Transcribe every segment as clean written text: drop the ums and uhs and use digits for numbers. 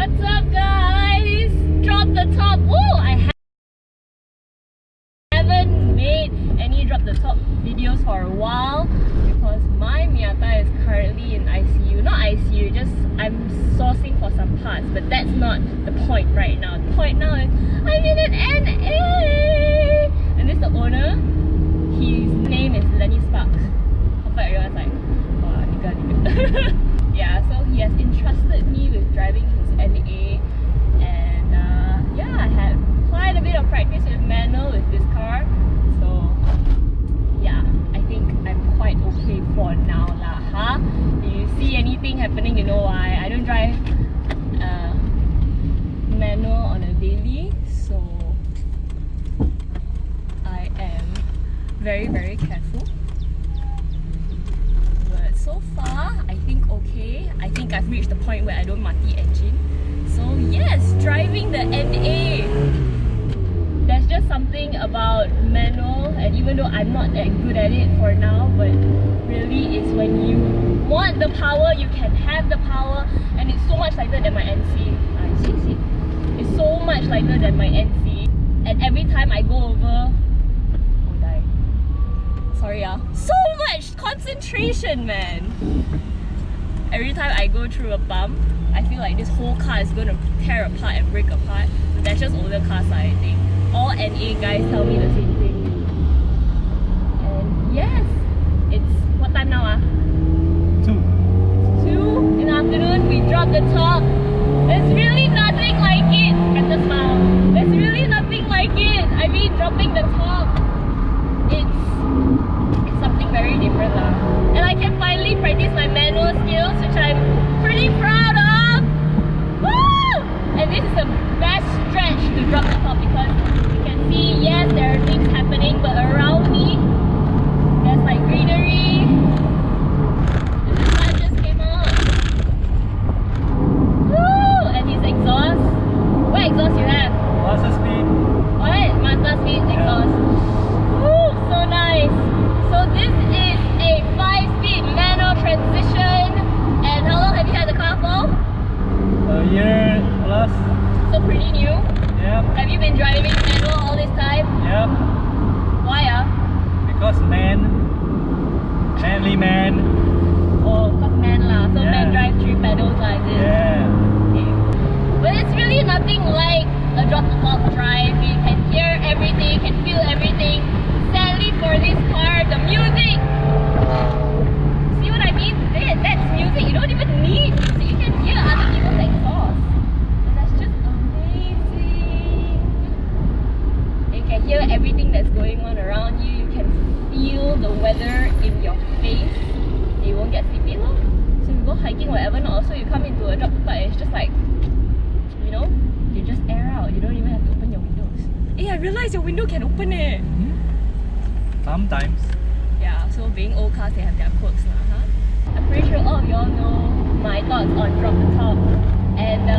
What's up, guys? Drop the top. Woo! I haven't made any drop the top videos for a while because my Miata is currently in ICU. Not ICU, just I'm sourcing for some parts, but that's not the point right now. The point now is I'm in an NA! And this is the owner. His name is Lenny Sparks. Hope everyone's like, wow, nigga. Yeah, so he has entrusted me with driving his NA, and yeah, I had quite a bit of practice with manual with this car, so yeah, I think I'm quite okay for now lah, huh? If you see anything happening, you know why. I don't drive manual on a daily, so I am very, very careful. So far, I think okay. I think I've reached the point where I don't mati engine. So yes, driving the NA. There's just something about manual, and even though I'm not that good at it for now, but really it's when you want the power, you can have the power, and it's so much lighter than my NC. See? It's so much lighter than my NC, and every time I go over, sorry, so much concentration, man. Every time I go through a bump, I feel like this whole car is gonna tear apart and break apart. But that's just older cars, I think. All NA guys tell me the same thing. And yes, it's what time now? 2 in the afternoon. We dropped the top. There's really nothing like it. At the smile. There's really nothing like it. I mean, dropping the top. It's something very different lah. And I can finally practice my manual skills, which I'm pretty proud of. Woo! And this is the best stretch to drop the top because you can see, yes, there are things happening, but around me, there's like greenery. And the sun just came out. Woo! And his exhaust. What exhaust you have? Mazda speed. What? Mazda speed exhaust. Woo! So nice. So this is a 5-speed manual transition, and how long have you had the car for? A year plus. So pretty new. Yep. Have you been driving manual all this time? Yep. Why Because manly man. Oh, cause man lah. So Yeah. man drive 3 pedals like this. Yeah. Okay. But it's really nothing like a drop the top drive. You can hear everything, you can feel everything. Sadly for this car, the music. See what I mean? That's music. You don't even need music. You can hear other people's exhaust. And that's just amazing. You can hear everything that's going on around you. You can feel the weather in your face. You won't get sleepy long. So you go hiking, whatever, not also you come into a drop the top, it's just like, you know, you just air out. You don't even have to open your windows. Hey, I realized your window can open it. Sometimes. Yeah, so being old cars, they have their quirks now, huh? I'm pretty sure all of y'all know my thoughts on drop the top. And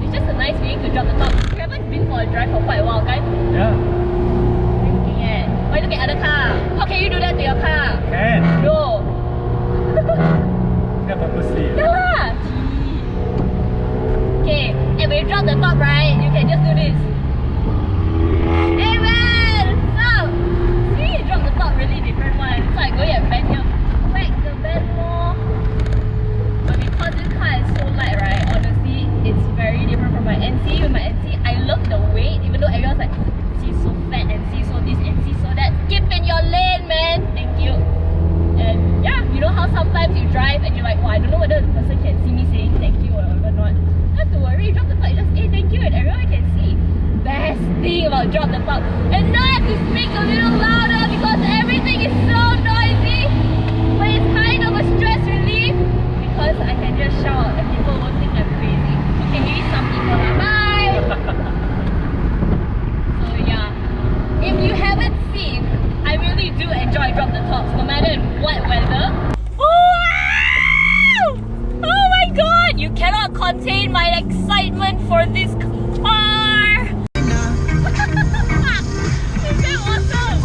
it's just a nice feeling to drop the top. You haven't been for a drive for quite a while, guys? Yeah. What are you looking at? Why look at other car? How can you do that to your car? Can. No. Yeah, purposely. Yeah lah. Okay, and when you drop the top, right, you can just do this. Hey man, stop! See, you drop the top really different one. It's like going and bend here. Whack the bend more. But because this car is so light, right, honestly, it's very different from my NC. With my NC, I love the weight, even though everyone's like, see so fat and see so this and see so that. Keep in your lane, man. Thank you. And yeah, you know how sometimes you drive and you're like, well, I don't know whether the person can see me saying thank you or not. Don't have to worry, drop the top, you just say thank you and everyone can see. Best thing about drop the top. And now I have to speak a little louder because everything is so noisy. But it's kind of a stress relief because I can just shout and people won't think I'm crazy. Okay, maybe some people are. Bye! So yeah, if you haven't seen, I really do enjoy drop the tops no matter in what weather. Wow! Oh my god! You cannot contain my excitement for this car! Is that awesome?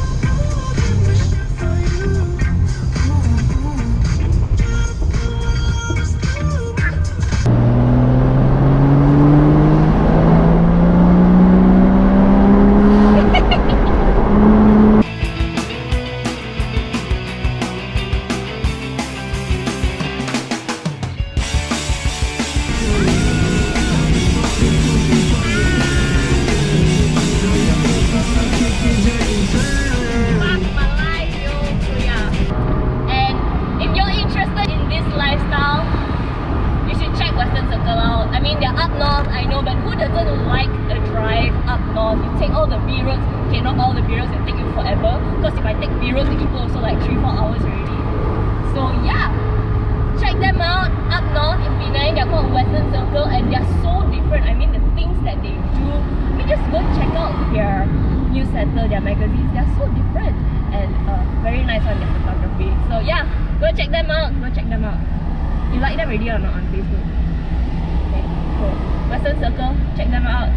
out. I mean, they're up north, I know, but who doesn't like a drive up north? You take all the B roads, okay, not all the B roads, will take you forever. Because if I take B roads, it equals also like 3-4 hours already. So yeah, check them out up north in Penang. They're called Western Circle, and they're so different. I mean, the things that they do. I mean, just go check out their newsletter, their magazines. They're so different and very nice on their photography. So yeah, go check them out. Go check them out. You like them already or not on Facebook? Okay, cool. Western Circle, check them out.